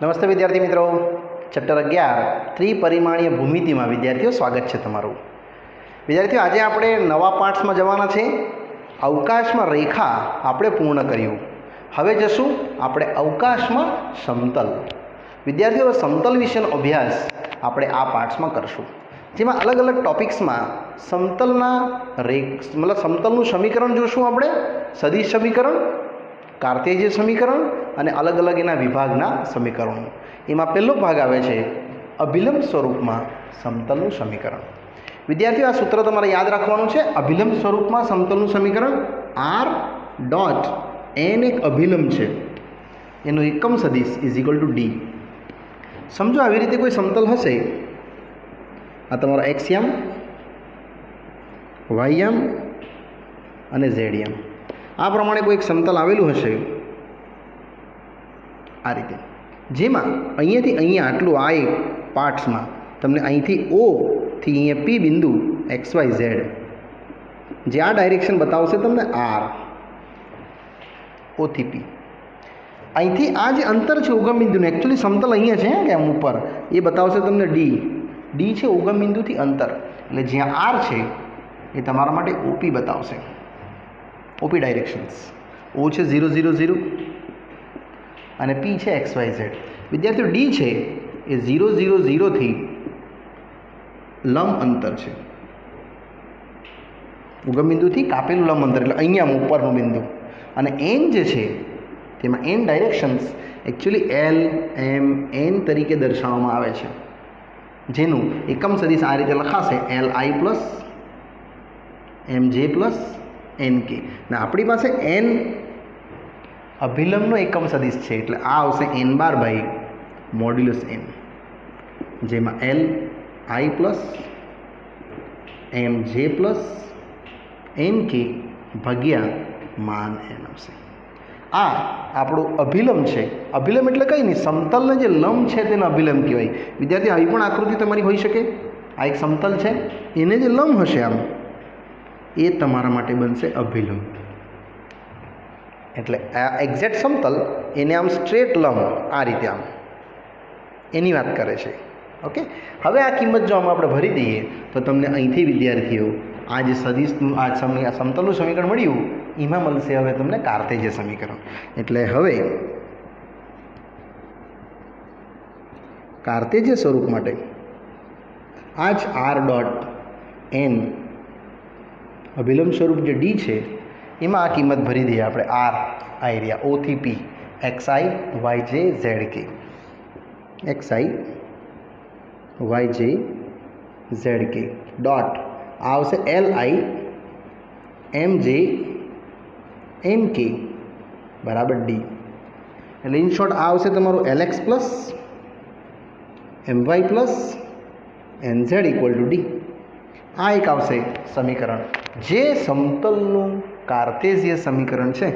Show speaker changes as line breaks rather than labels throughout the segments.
નમસ્તે વિદ્યાર્થી મિત્રો, ચેપ્ટર 11 ત્રિપરિમાણીય ભૂમિતિમાં વિદ્યાર્થીઓ સ્વાગત છે તમારું. વિદ્યાર્થીઓ, આજે આપણે નવા પાઠમાં જવાના છે. અવકાશમાં રેખા આપણે પૂર્ણ કર્યું. હવે જશું આપણે અવકાશમાં સમતલ. વિદ્યાર્થીઓ, સમતલ વિશેનો અભ્યાસ આપણે આ પાઠમાં કરશું, જેમાં અલગ અલગ ટોપિક્સમાં સમતલના સમતલનું સમીકરણ જોશું. આપણે સદિશ સમીકરણ, કાર્તેજીય સમીકરણ અને અલગ અલગ એના વિભાગના સમીકરણો. એમાં પહેલો ભાગ આવે છે અભિલંબ સ્વરૂપમાં સમતલનું સમીકરણ. વિદ્યાર્થીઓ, આ સૂત્ર તમારે યાદ રાખવાનું છે. અભિલંબ સ્વરૂપમાં સમતલનું સમીકરણ આર ડોટ એન એક અભિલંબ છે, એનો એકમ સદિશ ઇઝ ઇક્વલ ટુ ડી. સમજો આવી રીતે કોઈ સમતલ હશે. આ તમારો એક્સ યામ, વાય યામ અને ઝેડ યામ. આ પ્રમાણે કોઈ એક સમતલ આવેલું હશે આ રીતે, જેમાં અહીંયાથી અહીંયા આટલું આ એક પાર્ટ્સમાં તમને અહીંથી ઓ થી અહીંયા પી બિંદુ એક્સ વાય ઝેડ, જે આ ડાયરેક્શન બતાવશે તમને આર, ઓથી પી. અહીંથી આ જે અંતર છે ઉગમ બિંદુનું, એકચ્યુઅલી સમતલ અહીંયા છે કે આમ ઉપર, એ બતાવશે તમને ડી. ડી છે ઉગમ બિંદુથી અંતર, એટલે જ્યાં આર છે એ તમારા માટે ઓપી બતાવશે. OP directions. ઓ છે 0 0 0 અને પી છે એક્સ વાય ઝેડ. વિદ્યાર્થીઓ, ડી છે એ 0 0 0 થી લંબ અંતર છે, ઉગમ બિંદુથી કાપેલું લંબ અંતર, એટલે અહીંયા ઉપરનું બિંદુ. અને એન જે છે તેમાં N directions actually L M N તરીકે દર્શાવવામાં આવે છે, જેનું એકમ સદિશ આ રીતે લખાશે L I plus M J plus N કે. ને આપણી પાસે એન અભિલંબનો એકમ સદિશ છે, એટલે આ આવશે N bar by modulus N, જેમાં L I plus M J plus N કે ભાગ્યા માન એન આવશે. આ આપણું અભિલંબ છે. અભિલંબ એટલે કંઈ નહીં, સમતલને જે લંબ છે તેને અભિલંબ કહેવાય. વિદ્યાર્થી, આવી પણ આકૃતિ તમારી હોઈ શકે. આ એક સમતલ છે, એને જે લંબ હશે આમ, એ તમારા માટે બનશે અભિલંબ. એટલે આ એક્ઝેક્ટ સમતલ એને આમ સ્ટ્રેટ લંબ આ રીતે આમ, એની વાત કરે છે. ઓકે, હવે આ કિંમત જો આમાં આપણે ભરી દઈએ તો તમને અહીંથી વિદ્યાર્થીઓ આ જે સદિશનું આ સમતલનું સમીકરણ મળ્યું, એમાં મળશે હવે તમને કાર્તેજીય સમીકરણ. એટલે હવે કાર્તેજીય સ્વરૂપ માટે આ જ આર ડોટ એન અભિલંબ સ્વરૂપ જે ડી છે એમાં આ કિંમત ભરી દઈએ આપણે. આર આ એરિયા ઓ થી પી એક્સ આઈ વાય જે ઝેડ કે, એક્સ આઈ વાય જે ઝેડ કે ડોટ આ આવશે એલ આઈ એમ જે એન કે બરાબર ડી. એટલે ઇન શોર્ટ આ આવશે તમારું L X plus M Y plus N Z equal to D. આ એક આવશે સમીકરણ, જે સમતલનું કાર્તેજીય સમીકરણ છે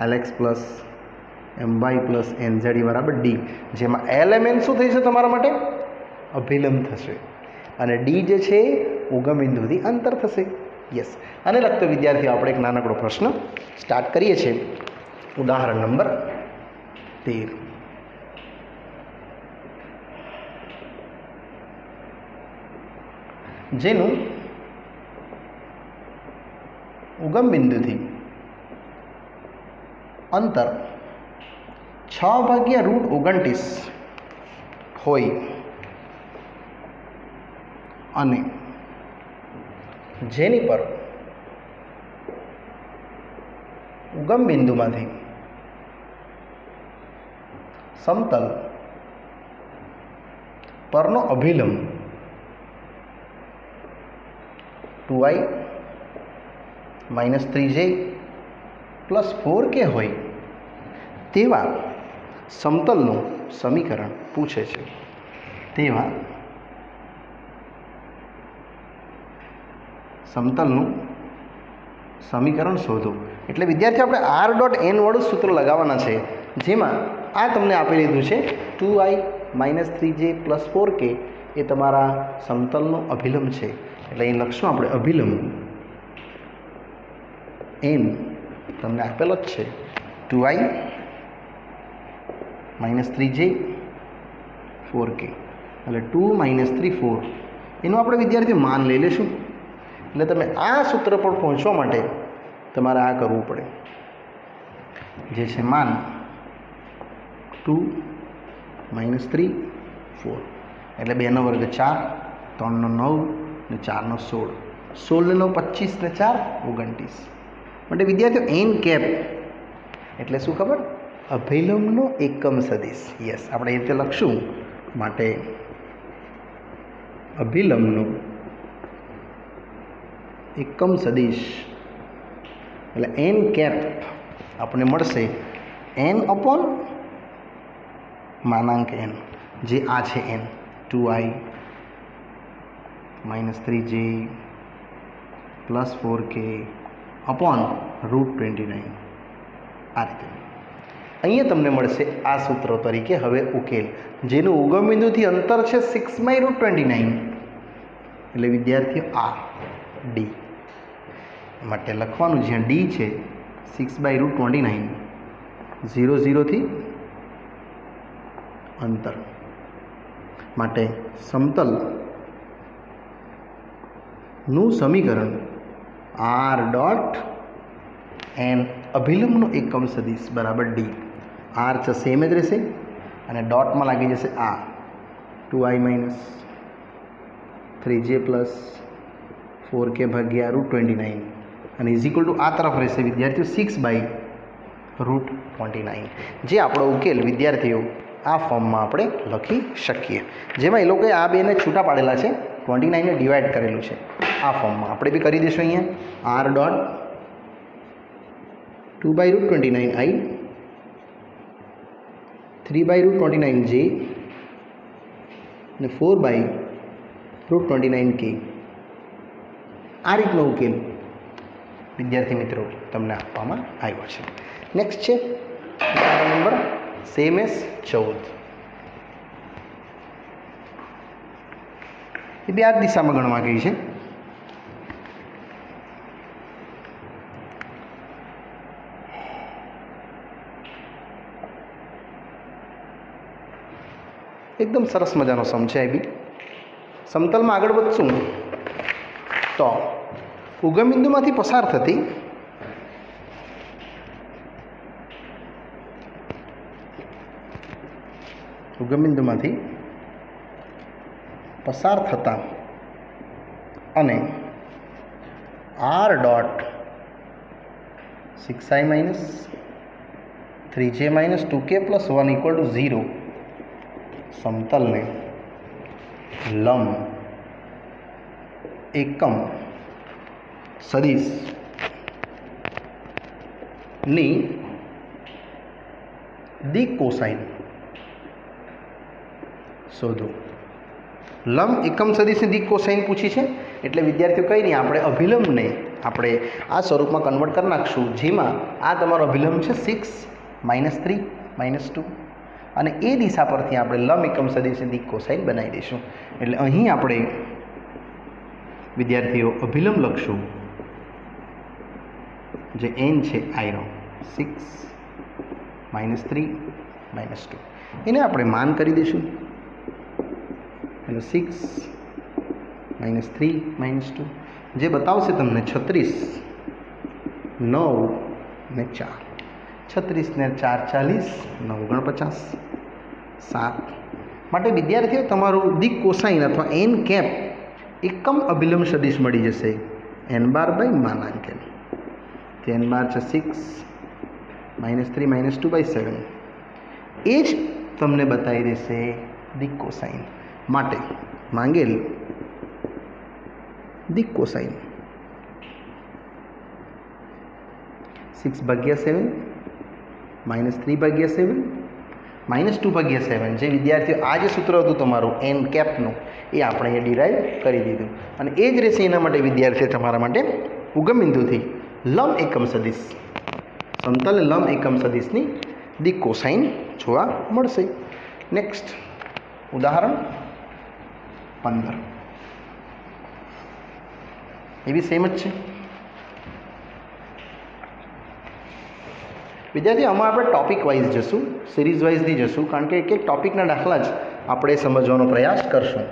L X plus M Y plus N Z બરાબર ડી, જેમાં એલ એમ એન શું થશે તમારા માટે? અભિલંબ થશે, અને ડી જે છે ઉગમ બિંદુથી અંતર થશે. યસ, આને લગતો વિદ્યાર્થીઓ આપણે એક નાનકડો પ્રશ્ન સ્ટાર્ટ કરીએ છીએ. ઉદાહરણ નંબર 13. જેનું ઉગમ બિંદુથી અંતર 6/√29 હોય અને જેની પર ઉગમ બિંદુમાંથી સમતલ પરનો અભિલંબ 2i - 3j + 4k હોય તેવા સમતલનું સમીકરણ પૂછે છે. તેવા સમતલનું સમીકરણ શોધો. એટલે વિદ્યાર્થી, આપણે આર ડોટ એન વાળું સૂત્ર લગાવવાના છે, જેમાં આ તમને આપી લીધું છે 2i - 3j + 4k એ તમારા સમતલનો અભિલંબ છે. એટલે અહીં લખશું આપણે અભિલંબ એન તમને આપેલો જ છે 2i - 3j 4k એટલે 2 - 3 4 એનું આપણે વિદ્યાર્થીઓ માન લઈ લેશું. એટલે તમે આ સૂત્ર પર પહોંચવા માટે તમારે આ કરવું પડે, જે છે માન 2 - 3 4 એટલે 2 નો વર્ગ 4, 3 નો 9 ને 4 નો 16, 16 ને 9 25 ને 4 29. માટે વિદ્યાર્થીઓ એન કેપ એટલે શું ખબર? અભિલંબનો એકમ સદિશ. યસ, આપણે એ રીતે લખશું. માટે અભિલંબનો એકમ સદિશ એટલે એન કેપ આપણને મળશે n અપોન માનાંક n, જે આ છે n, 2i - 3j + 4k upon √29. આ રીતે અહીંયા તમને મળશે આ સૂત્ર તરીકે હવે ઉકેલ, જેનું ઉગમ બિંદુથી અંતર છે 6/√29. એટલે વિદ્યાર્થીઓ આ ડી માટે લખવાનું, જ્યાં ડી છે 6/√29, 0 0 થી અંતર. માટે સમતલનું સમીકરણ r.n અભિલંબનો એકમ સદિશ બરાબર ડી. આર છે સેમ જ રહેશે અને ડોટમાં લાગી જશે આ 2i - 3j + 4k ભાગ્યા √29 અને ઇઝ = આ તરફ રહેશે વિદ્યાર્થીઓ 6/√29, જે આપણો ઉકેલ વિદ્યાર્થીઓ આ ફોર્મમાં આપણે લખી શકીએ, જેમાં એ લોકોએ આ બેને છૂટા પાડેલા છે, 29 ને ડિવાઈડ કરેલું છે. આ ફોર્મમાં આપણે બી કરી દઈશું. અહીંયા r ડોટ 2/√29i 3/√29j અને 4/√29k. આ રીતનો ઉકેલ વિદ્યાર્થી મિત્રો તમને આપવામાં આવ્યો છે. નેક્સ્ટ છે ઉદાહરણ નંબર સેમ એસ 14. એ બે આ દિશામાં ગણવા ગઈ છે. એકદમ સરસ મજાનો સમ છે. બી સમતલમાં આગળ વધશું તો ઉગમ બિંદુમાંથી પસાર થતી ઉગમબિંદુમાંથી પસાર થતા અને r dot 6i - 3j - 2k + 1 = 0 સમતલને લંબ એકમ સદિશની દિક કોસાઇન શોધો. લંબ એકમ સદિશની દિક કોસાઇન પૂછી છે એટલે વિદ્યાર્થીઓ કંઈ નહીં, આપણે અભિલંબને આપણે આ સ્વરૂપમાં કન્વર્ટ કરી નાખશું, જેમાં આ તમારો અભિલંબ છે 6 - 3 - 2 અને એ દિશા પરથી આપણે લંબ એકમ સદિશની દિક કોસાઇન બનાવી દઈશું. એટલે અહીં આપણે વિદ્યાર્થીઓ અભિલંબ લખશું, જે n છે આયરો 6 - 3 - 2. એને આપણે માન કરી દઈશું. એટલે 6 - 3 - 2 જે બતાવશે તમને 36, 9 ને 4, 36 ને 4 40, 9 × 50 7. માટે વિદ્યાર્થીઓ તમારું દિક કોસાઇન અથવા એન કેપ એકમ અભિલંબ સદિશ મળી જશે n બાર બાય માનાંક n. n બાર છે 6 - 3 - 2/7. એ જ તમને બતાવી દેશે દિક કોસાઇન. માટે માંગેલ દિક કોસાઇન 6/7 - 3/7 - 2/7, જે વિદ્યાર્થીઓ આ જે સૂત્ર હતું તમારું એન કેપનું, એ આપણે અહીંયા ડિરાઈવ કરી દીધું. અને એ જ રહેશે એના માટે વિદ્યાર્થીઓ તમારા માટે ઉગમ બિંદુથી લંબ એકમ સદિશ, સમતલ લંબ એકમ સદિશની દિક કોસાઇન જોવા મળશે. નેક્સ્ટ ઉદાહરણ 15. એ બી સેમ જ છે. વિદ્યાર્થી આમાં આપણે ટોપિક વાઇઝ જશું, સિરીઝ વાઇઝ નહીં જશું, કારણ કે એક એક ટોપિકના દાખલા જ આપણે સમજવાનો પ્રયાસ કરશું.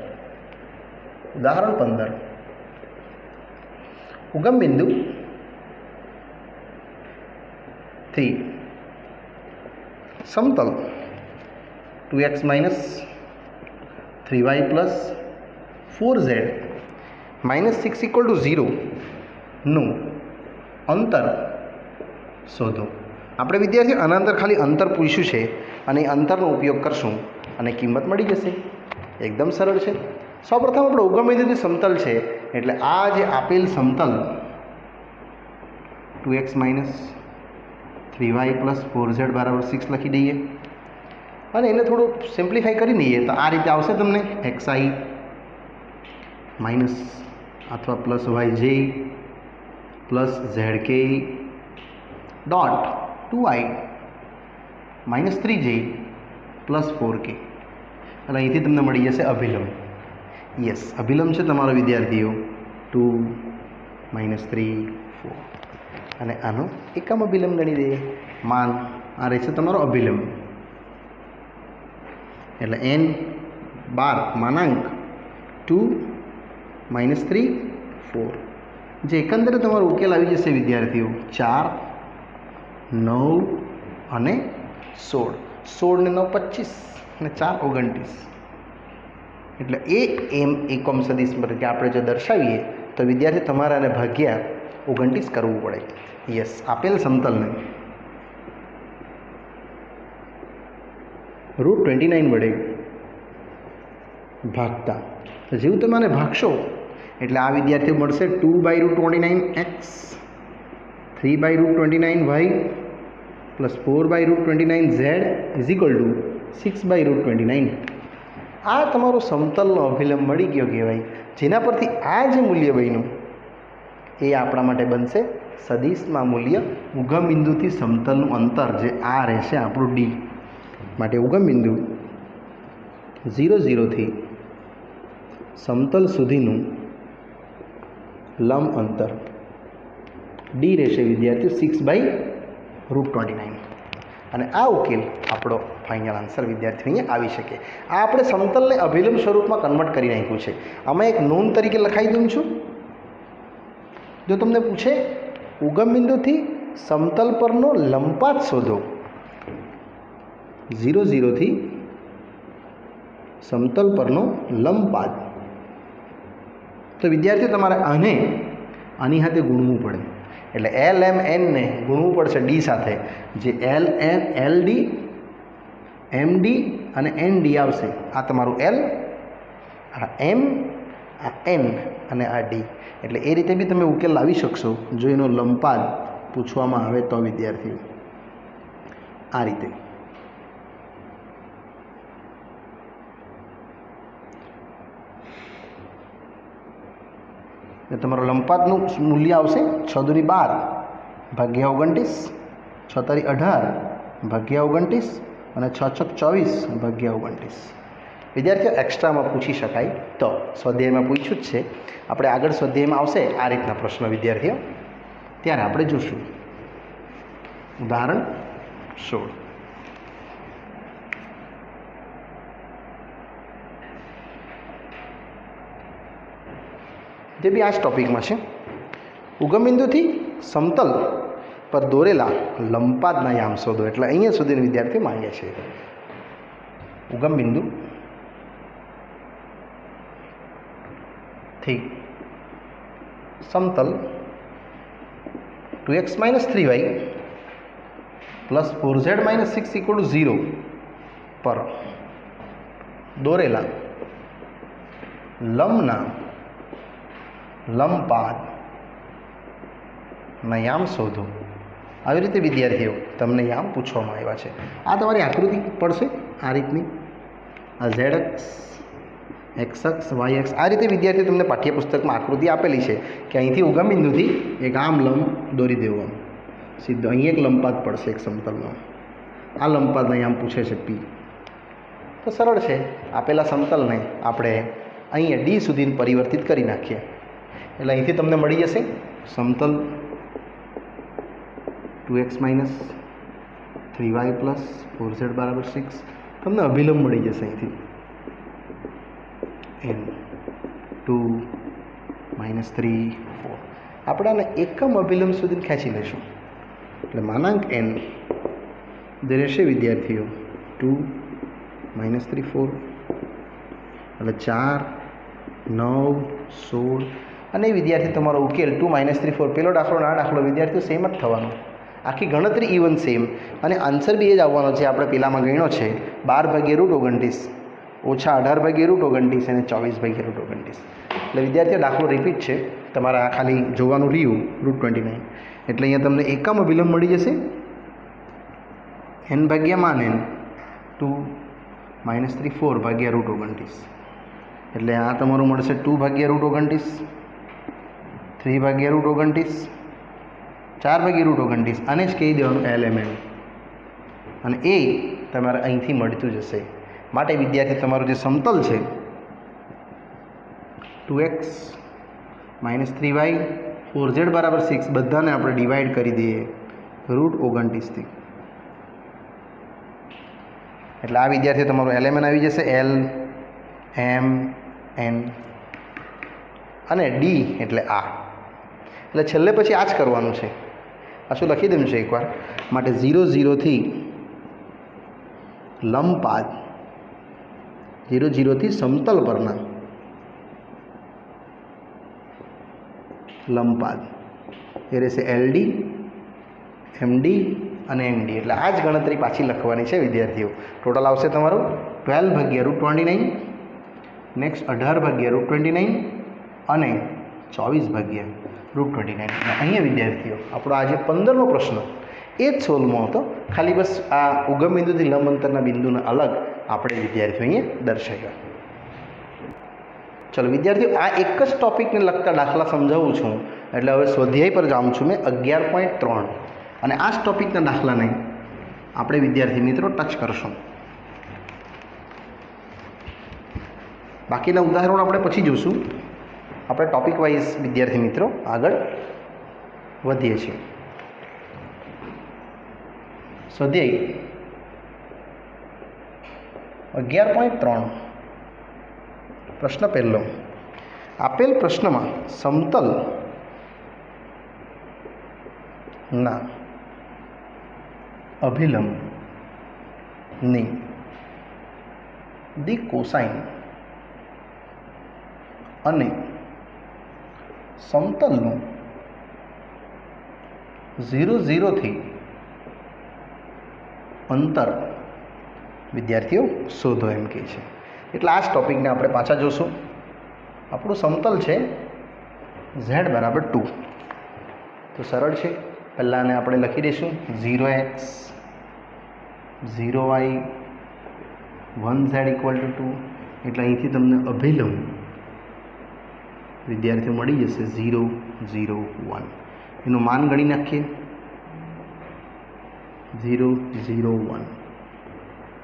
ઉદાહરણ 15. ઉગમ બિંદુ થી સમતલ 2x - 3y + 4z - 6 = 0 નું અંતર શોધો. આપણે વિદ્યાર્થીઓ આના અંદર ખાલી અંતર પૂછ્યું છે અને અંતરનો ઉપયોગ કરશું અને કિંમત મળી જશે. એકદમ સરળ છે. સૌપ્રથમ આપણે ઉગમ બિંદુથી સમતલ છે એટલે આ જે આપેલ સમતલ 2x - 3y + 4z = 6 લખી દઈએ અને એને થોડું સિમ્પ્લિફાઈ કરી દઈએ તો આ રીતે આવશે તમને xi માઇનસ અથવા plus yj plus zk dot 2i - 3j plus 4k. અને અહીંથી તમને મળી જશે અભિલંબ. યસ, અભિલંબ છે તમારો વિદ્યાર્થીઓ 2 - 3 4 અને આનો એકમ અભિલંબ ગણી દઈએ. માન આ રહેશે તમારો અભિલંબ એટલે n/2 - 3 4 જે એકંદરે તમારો ઉકેલ આવી જશે વિદ્યાર્થીઓ 4 9 અને 16. 16 ને 9 25 અને 4 29. એટલે એકમ સદિશ તરીકે આપણે જો દર્શાવીએ તો વિદ્યાર્થી તમારે આને ભાગ્યા 29 કરવું પડે. યસ, આપેલ સમતલને √29 વડે ભાગતા જેવું તમે આને ભાગશો એટલે આ વિદ્યાર્થીઓ મળશે 2/√29x 3/√29y + 4/√29z = 6/√29. આ તમારો સમતલનો અભિલંબ મળી ગયો કહેવાય, જેના પરથી આ જે મૂલ્ય બન્યું એ આપણા માટે બનશે સદિશમાં મૂલ્ય ઉગમ બિંદુથી સમતલનું અંતર જે આ રહેશે આપણું ડી. માટે ઉગમ બિંદુ 0 0 થી સમતલ સુધીનું લંબ અંતર ડી રહેશે વિદ્યાર્થીઓ 6/√29. અને આ ઉકેલ આપણો ફાઇનલ આન્સર વિદ્યાર્થીઓ અહીંયા આવી શકે. આ આપણે સમતલને અભિલંબ સ્વરૂપમાં કન્વર્ટ કરી નાખ્યું છે. આમાં એક નોંધ તરીકે લખાઈ દઉં છું. જો તમને પૂછે ઉગમ બિંદુથી સમતલ પરનો લંબપાત શોધો, 0 0 થી સમતલ પરનો લંબપાત, તો વિદ્યાર્થીઓ તમારે આની સાથે ગુણવું પડે. એટલે LMN ને ગુણવું પડશે ડી સાથે, જે LN LD MD અને ND આવશે. આ તમારું L, આ M, આ N અને આ D. એટલે એ રીતે બી તમે ઉકેલ લાવી શકશો જો એનો લંબપાત પૂછવામાં આવે તો વિદ્યાર્થીઓ. આ રીતે તમારો લંબપાતનું મૂલ્ય આવશે 6 × 12 ભાગ્યા 29, 6 × 18 ભાગ્યા 29 અને 6 × 24 ભાગ્યા 29. વિદ્યાર્થીઓ એક્સ્ટ્રામાં પૂછી શકાય તો સ્વાધ્યાયમાં પૂછ્યું જ છે. આપણે આગળ સ્વાધ્યાયમાં આવશે આ રીતના પ્રશ્નો વિદ્યાર્થીઓ, ત્યારે આપણે જોશું. ઉદાહરણ 16. જે બી આ જ ટોપિકમાં છે. ઉગમ બિંદુથી સમતલ પર દોરેલા લંબપાતના યામ શોધો. એટલે અહીંયા સુધીનો વિદ્યાર્થીઓ માંગે છે. ઉગમ બિંદુ થી સમતલ 2x - 3y + 4z - 6 = 0 પર દોરેલા લંબના લંબપાતના યામ શોધો. આવી રીતે વિદ્યાર્થીઓ તમને યામ પૂછવામાં આવ્યા છે. આ તમારી આકૃતિ પડશે આ રીતની. આ z અક્ષ, x અક્ષ, y અક્ષ, આ રીતે વિદ્યાર્થીઓ તમને પાઠ્યપુસ્તકમાં આકૃતિ આપેલી છે કે અહીંથી ઉગમ બિંદુથી એક આમ લંબ દોરી દેવો. સીધો અહીં એક લંબપાત પડશે એક સમતલનો. આ લંબપાતના યામ પૂછે છે P. તો સરળ છે. આપેલા સમતલને આપણે અહીંયા D સુધી પરિવર્તિત કરી નાખીએ એટલે અહીંથી તમને મળી જશે સમતલ 2x - 3y પ્લસ 4z બરાબર 6. તમને અભિલંબ મળી જશે અહીંથી n 2 -3 4. આપણે આને એકમ અભિલંબ સુધી ખેંચી લઈશું એટલે માનાંક n જે રહેશે વિદ્યાર્થીઓ 2 -3 4 એટલે 4 9 16. અને વિદ્યાર્થી તમારો ઉકેલ 2 -3 4 પેલો દાખલો ના દાખલો વિદ્યાર્થીઓ સેમ જ થવાનો. આખી ગણતરી ઇવન સેમ અને આન્સર બી એ જ આવવાનો છે. આપણે પેલામાં ગણ્યો છે 12/√29 ઓછા 18/√29 અને 24/√29. એટલે વિદ્યાર્થીઓ દાખલો રિપીટ છે, તમારે આ ખાલી જોવાનું રહ્યું √29. એટલે અહીંયા તમને એકમ અભિલંબ મળી જશે n ભાગ્યા માન n 2 -3 4/√29. એટલે આ તમારું મળશે 2/√29 3/√29 4/√29. આને જ કહી દેવાનું LMN અને એ તમારે અહીંથી મળતું જશે. માટે વિદ્યાર્થી તમારું જે સમતલ છે 2x -3y 4z બરાબર 6 બધાને આપણે ડિવાઈડ કરી દઈએ √29થી. એટલે આ વિદ્યાર્થી તમારું LMN આવી જશે L M N અને D એટલે આ. એટલે છેલ્લે પછી આ જ કરવાનું છે. આ શું લખી દેવું છે એકવાર. માટે 0 0થી લંબપાદ 0 0થી સમતલ પરના લંબપાદ એ રહેશે LD MD અને MD. એટલે આ જ ગણતરી પાછી લખવાની છે વિદ્યાર્થીઓ. ટોટલ આવશે તમારું 12/√29 નેક્સ્ટ 18/√29 અને 24/√29. અહીંયા વિદ્યાર્થીઓ આપણો આજે 15મો પ્રશ્ન એ જ સોલ્વમાં હતો. ખાલી બસ આ ઉગમ બિંદુથી લંબ અંતરના બિંદુને અલગ આપણે વિદ્યાર્થીઓ અહીંયા દર્શાવ્યા. ચલો વિદ્યાર્થીઓ, આ એક જ ટૉપિકને લગતા દાખલા સમજાવું છું. એટલે હવે સ્વાધ્યાય પર જાઉં છું મેં 11.3 અને આ જ ટૉપિકના દાખલાને આપણે વિદ્યાર્થી મિત્રો ટચ કરશું. બાકીના ઉદાહરણો આપણે પછી જોઈશું. આપણે ટૉપિક વાઇઝ વિદ્યાર્થી મિત્રો આગળ વધીએ છીએ. સ્વાધ્યાય 11.3 પ્રશ્ન પહેલો. આપેલ પ્રશ્નમાં સમતલ ના અભિલંબની દી કોસાઇન અને સમતલનું 0 0થી અંતર વિદ્યાર્થીઓ શોધો એમ કહે છે. એટલે આ જ ટૉપિકને આપણે પાછા જોશું. આપણું સમતલ છે z બરાબર 2. તો સરળ છે. પહેલાંને આપણે લખી દઈશું 0x 0y 1z = 2. એટલે અહીંથી તમને અભિલંબ વિદ્યાર્થીઓ મળી જશે 0 0 1. એનું માન ગણી નાખીએ 0 0 1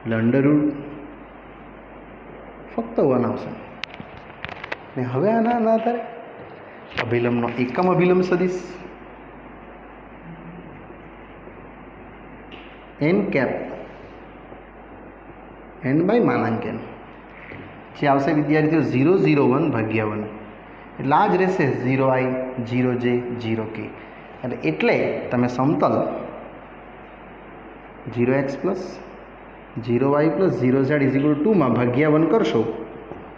એટલે √ ફક્ત 1 આવશે. ને હવે આના આધારે અભિલંબનો એકમ અભિલંબ સદિશ n કેપ n બાય માનાંક n જે આવશે વિદ્યાર્થીઓ 0 0 1/1. એટલે આ જ રહેશે 0i 0j 0k. એટલે તમે સમતલ 0x + 0y + 0z = 2 માં /1 કરશો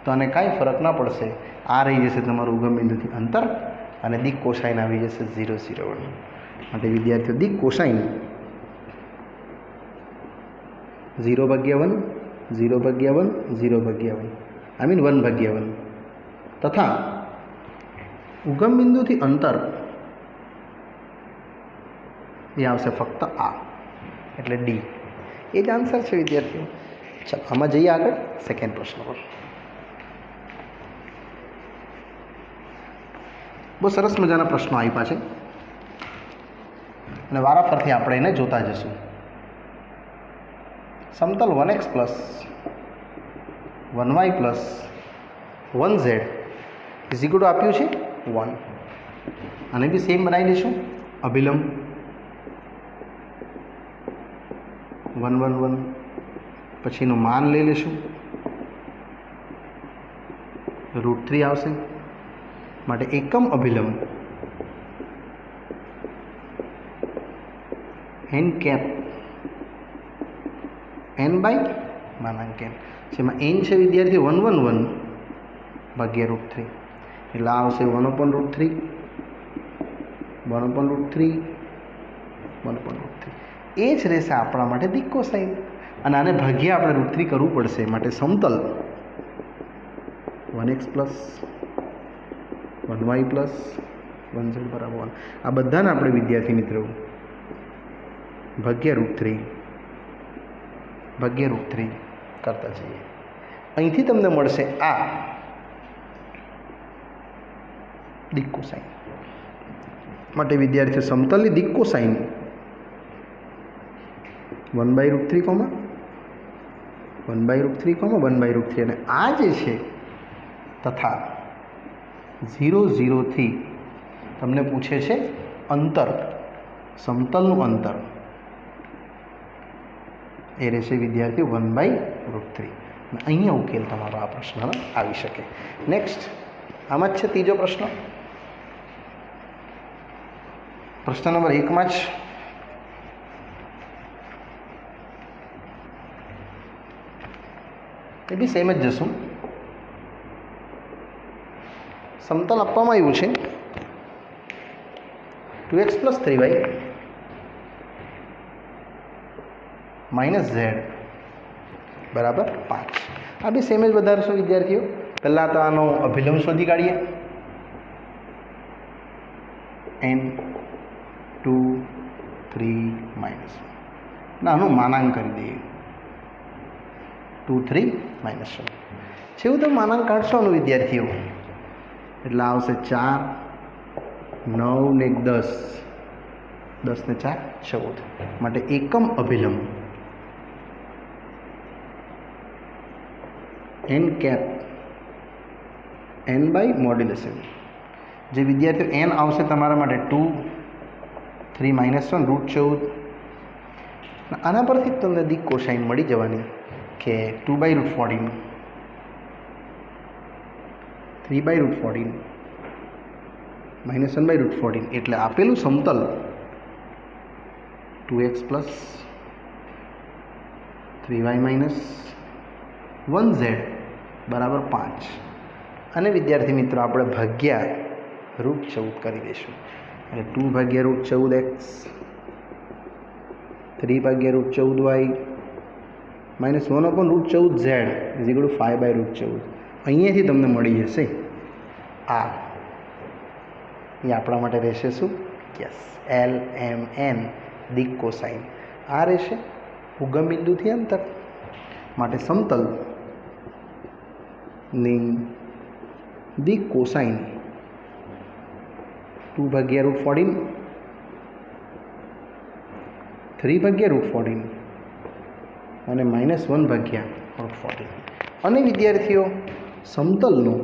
તો આને કાંઈ ફરક ના પડશે. આ રહી જશે તમારું ઉગમ બિંદુથી અંતર અને દિક કોસાઇન આવી જશે 0 0 1. માટે વિદ્યાર્થીઓ દિક કોસાઇન 0/1 0/1 0/1 આઈ મીન 1/1 તથા ઉગમ બિંદુથી અંતર એ આવશે ફક્ત આ એટલે D. એ જ આન્સર છે વિદ્યાર્થીઓ. ચાલો આમાં જઈએ આગળ સેકન્ડ પ્રશ્ન પર. બહુ સરસ મજાના પ્રશ્નો આપ્યા છે અને વારાફરથી આપણે એને જોતા જશું. સમતલ 1x + 1y + 1z = આપ્યું છે 1. અને બી સેમ બનાવી દઈશું. અભિલંબ 111 પછીનું માન લઈ લેશું, √3 આવશે. માટે એકમ અભિલંબ n કેપ n બાય માનાંક n, જેમાં n છે વિદ્યાર્થી 111 ભાગ્યા √3, એટલે આ આવશે 1/√3 1/√3 1/√3. એ જ રહેશે આપણા માટે દિક કોસાઇન, અને આને ભાગ્યા આપણે √3 કરવું પડશે. માટે સમતલ 1x plus 1y plus 1z બરાબર 1, આ બધાને આપણે વિદ્યાર્થી મિત્રો ભાગ્યા √3 કરતા જઈએ. અહીંથી તમને મળશે આ દિક કોસાઇન. માટે વિદ્યાર્થીઓ સમતલની દિક કોસાઇન 1/√3 1/√3 અને આ જે છે તથા 0 0 થી તમને પૂછે છે અંતર, સમતલનું અંતર, એ રહેશે વિદ્યાર્થીઓ 1/√3. અને અહીંયા ઉકેલ તમારો આ પ્રશ્નનો આવી શકે. નેક્સ્ટ આમાં જ છે ત્રીજો પ્રશ્ન. પ્રશ્ન નંબર 1 જ એ બી સેમ જ જશું. સમતલ આપવામાં આવ્યું છે 2x + 3y - z બરાબર 5. આ બી સેમ જ વધારશો વિદ્યાર્થીઓ. પહેલાં તો આનો અભિલંબ શોધી કાઢીએ. n 2 3 - આનું માનાંક કરી દઈએ 2 3 - 1. જેવું તમે માનાંક કાઢશો આનું વિદ્યાર્થીઓ એટલે આવશે 4 9 ને 10 10 ને 4 14. માટે એકમ અભિલંબ n cap n by modulus n, જે વિદ્યાર્થીઓ n આવશે તમારા માટે 2 3 - 1 √14. આના પરથી જ તમને દિક કોસાઇન મળી જવાની કે 2/√14 3/√14 - 1/√14, એટલે આપેલું સમતલ 2x + 3y - 1z બરાબર 5. અને વિદ્યાર્થી મિત્રો આપણે ભાગ્યા √14 કરી દઈશું. એટલે 2/√14x 3/√14y - 1/√14z = 5/√14. અહીંયાથી તમને મળી જશે આ. એ આપણા માટે રહેશે શું? યસ, LMN દિક કોસાઇન. આ રહેશે ઉગમ બિંદુથી અંતર. માટે સમતલ ની દિક કોસાઇન 2/√14 3/√14 અને -1/√14. અને વિદ્યાર્થીઓ સમતલનો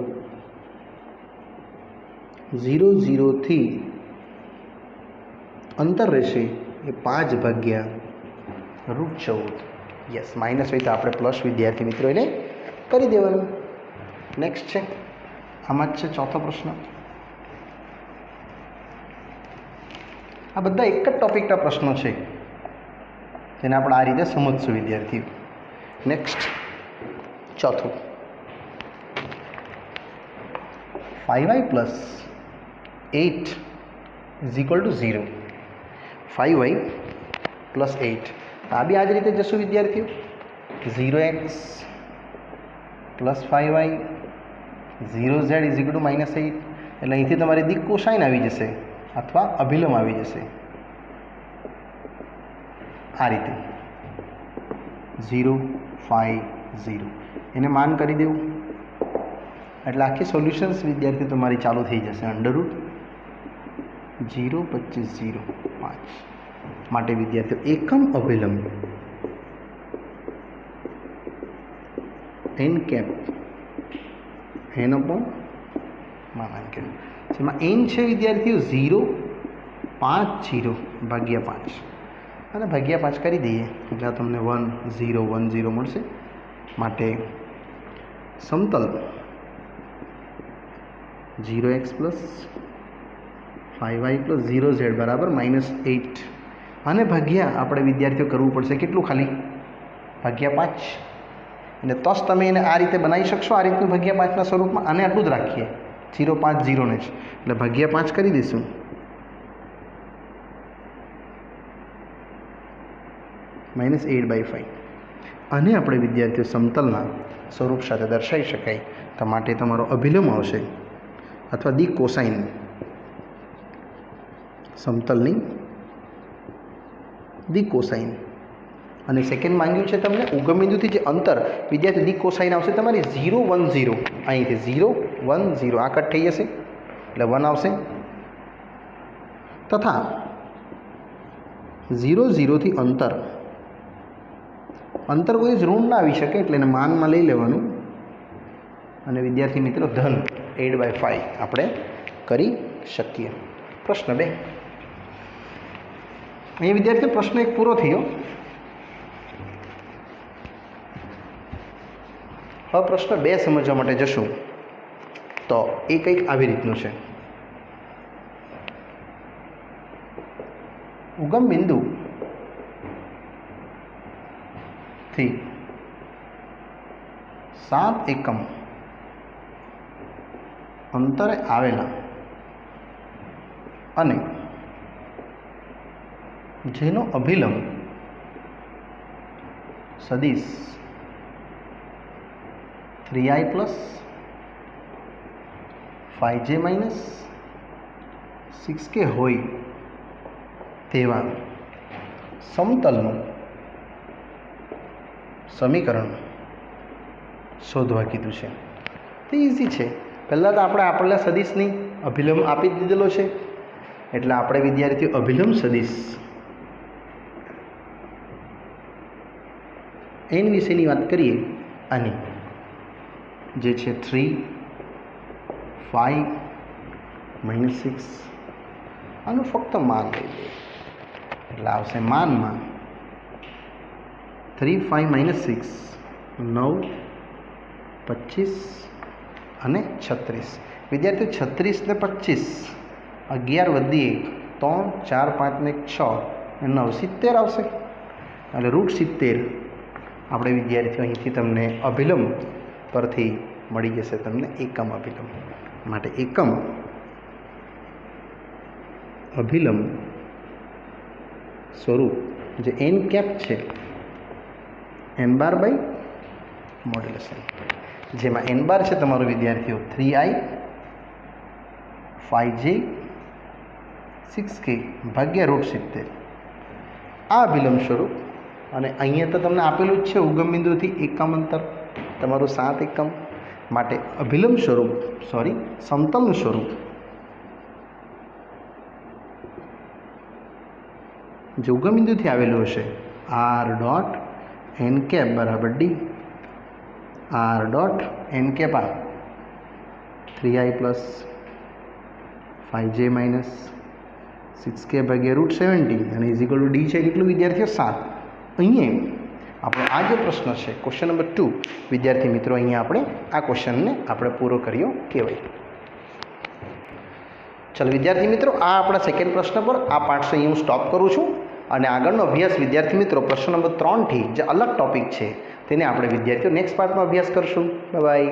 0 0 થી અંતર રહેશે એ 5/√14. યસ, માઇનસ હોય તો આપણે પ્લસ વિદ્યાર્થી મિત્રો એને કરી દેવાનું. નેક્સ્ટ છે આમાં જ છે ચોથો પ્રશ્ન. આ બધા એક જ ટોપિકના પ્રશ્નો છે, જેને આપણે આ રીતે સમજશું વિદ્યાર્થીઓ. નેક્સ્ટ ચોથું, 5y + 8 = 0. 5y + 8, આ બી આ જ રીતે જશું વિદ્યાર્થીઓ. 0x + 5y 0z = -8. એટલે અહીંથી તમારી દિક કોસાઇન આવી જશે અથવા અભિલંબ આવી જશે આ રીતે 0 5 0. એને માન કરી દેવું એટલે આખી સોલ્યુશન્સ વિદ્યાર્થી તમારી ચાલુ થઈ જશે. √0 25 0 5. માટે વિદ્યાર્થીઓ એકમ અભિલંબ n કેપ n/માનાંક n, જેમાં n છે વિદ્યાર્થીઓ 0 5 0/5. અને ભાગ્યા 5 કરી દઈએ એટલે તમને 1 0 1 0 મળશે. માટે સમતલ 0x + 5y + 0z બરાબર -8. અને ભાગ્યા આપણે વિદ્યાર્થીઓ કરવું પડશે કેટલું? ખાલી ભાગ્યા 5. એટલે તો જ તમે એને આ રીતે બનાવી શકશો, આ રીતનું ભાગ્યા 5ના સ્વરૂપમાં. આને આટલું જ રાખીએ 0 5 0 ને જ, એટલે ભાગ્યા 5 કરી દઈશું. -8/5. અને આપણે વિદ્યાર્થીઓ સમતલના સ્વરૂપ સાથે દર્શાવી શકાય તો માટે તમારો અભિલંબ આવશે અથવા દી કોસાઇન. સમતલની દી કોસાઇન. અને સેકન્ડ માંગ્યું છે તમને ઉગમ બિંદુથી જે અંતર વિદ્યાર્થી દી કોસાઇન આવશે તમારી 0 1 0. અહીંથી 0 1 0 આ કટ થઈ જશે એટલે 1 આવશે. તથા 0 0 થી અંતર કોઈ જ ઋણ ના આવી શકે એટલે એને માનમાં લઈ લેવાનું. અને વિદ્યાર્થી મિત્રો ધન 8/5 આપણે કરી શકીએ. પ્રશ્ન 2. અહીં વિદ્યાર્થીઓ પ્રશ્ન 1 પૂરો થયો. હવે પ્રશ્ન 2 સમજવા માટે જશું તો એ કંઈક આવી રીતનું છે. ઉગમ બિંદુ થી 7 એકમ અંતરે આવેલા અને જેનો અભિલંબ સદિશ 3i + 5j - 6k હોય તેવા સમતલનું સમીકરણ શોધવા કીધું છે. તે ઇઝી છે. પહેલાં તો આપણે આપેલા સદિશની અભિલંબ આપી જ દીધેલો છે એટલે આપણે વિદ્યાર્થીઓ અભિલંબ સદિશ એન વિશેની વાત કરીએ. આની જે છે 3 5 - 6 આનું ફક્ત માન લઈ લઈએ એટલે આવશે માનમાં 3 5 - 6 9 25 અને 36. વિદ્યાર્થીઓ 36 ને 25 11 વધી 1 3 4 5 ને 6 9 70 આવશે. એટલે √70 આપણે વિદ્યાર્થીઓ અહીંથી તમને અભિલંબ પરથી મળી જશે તમને એકમ અભિલંબ. માટે એકમ અભિલંબ સ્વરૂપ જે n કેપ છે n/મોડ્યુલસ, જેમાં n બાર છે તમારો વિદ્યાર્થીઓ 3i 5j 6k ભાગ્યા √70 આ અભિલંબ સ્વરૂપ. અને અહીંયા તો તમને આપેલું જ છે ઉગમ બિંદુથી એકમ અંતર તમારું 7 એકમ. માટે અભિલંબ સ્વરૂપ સમતલનું સ્વરૂપ જે ઉગમ બિંદુથી આવેલું હશે r.n બરાબર d. r.n આ 3i + 5j - 6k ભાગ્યા √70 અને = d છે કેટલું વિદ્યાર્થીઓ 7. અહીંયા આપણો આ જે પ્રશ્ન છે ક્વેશ્ચન નંબર 2 વિદ્યાર્થી મિત્રો અહીંયા આપણે આ ક્વેશ્ચનને આપણે પૂરો કર્યો કહેવાય. ચાલો વિદ્યાર્થી મિત્રો આ આપણા સેકન્ડ પ્રશ્ન પર આ પાર્ટ અહીં હું સ્ટોપ કરું છું. અને આગળનો અભ્યાસ વિદ્યાર્થી મિત્રો પ્રશ્ન નંબર 3 થી જે અલગ ટોપિક છે તેને આપણે વિદ્યાર્થીઓ નેક્સ્ટ પાર્ટમાં અભ્યાસ કરશું. બાય.